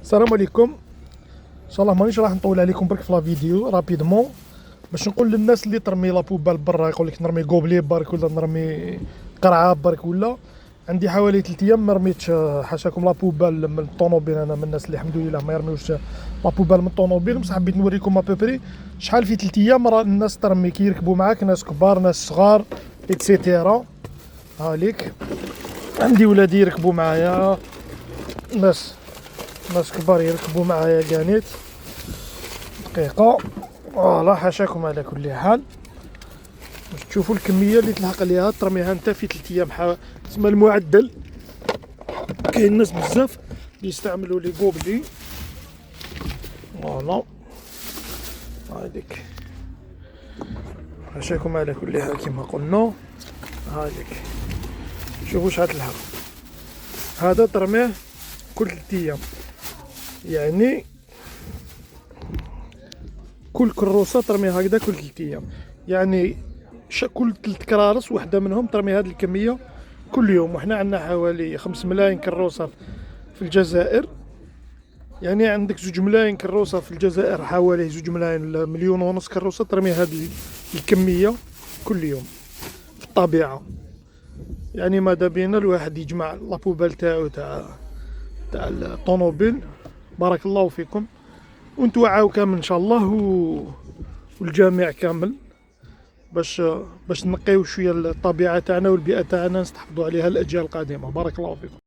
السلام عليكم. ان شاء الله مانيش راح نطول عليكم برك في لا فيديو رابيدمون باش نقول للناس اللي ترمي لا بوبال برا، يقول لك نرمي كوبلي برك ولا نرمي قرعه برك. ولا عندي حوالي 3 ايام ما رميتش حاشاكم لا بوبال من الطوموبيل. انا من الناس اللي الحمد لله ما يرميوش لا بوبال من الطوموبيل، بصح حبيت نوريكم ابوبري شحال في 3 ايام راه الناس ترمي كي يركبوا معاك، ناس كبار ناس صغار ايتترا. هاليك عندي ولادي يركبوا معايا، ناس كبار يركبوا معايا كانيت دقيقة. فوالا حاشاكم على كل حال باش تشوفوا الكمية اللي تلحق ليها ترميها انت في 3 ايام. تسمى المعدل. كاين ناس بزاف اللي يستعملوا لي كوبلي. فوالا هاديك حاشاكم على كل حال كما قلنا. هاديك شوفوا شحال تلحق. هذا ترميه كل 3 ايام، يعني كل كروسه ترمي هكذا كل 3 ايام، يعني كل 3 كرارس وحده منهم ترمي هذه الكميه كل يوم. وحنا عندنا حوالي 5 ملايين كروسه في الجزائر، يعني عندك 2 ملايين كروسه في الجزائر، حوالي 2 ملايين مليون ونص كروسه ترمي هذه الكميه كل يوم في الطبيعه. يعني ماذا بينا الواحد يجمع لابوبال تاعو تاع الطوموبيل. بارك الله فيكم ونتوعاو كامل ان شاء الله والجميع كامل باش نقيو شويه الطبيعه تاعنا والبيئه تاعنا، نستحفظوا عليها الاجيال القادمه. بارك الله فيكم.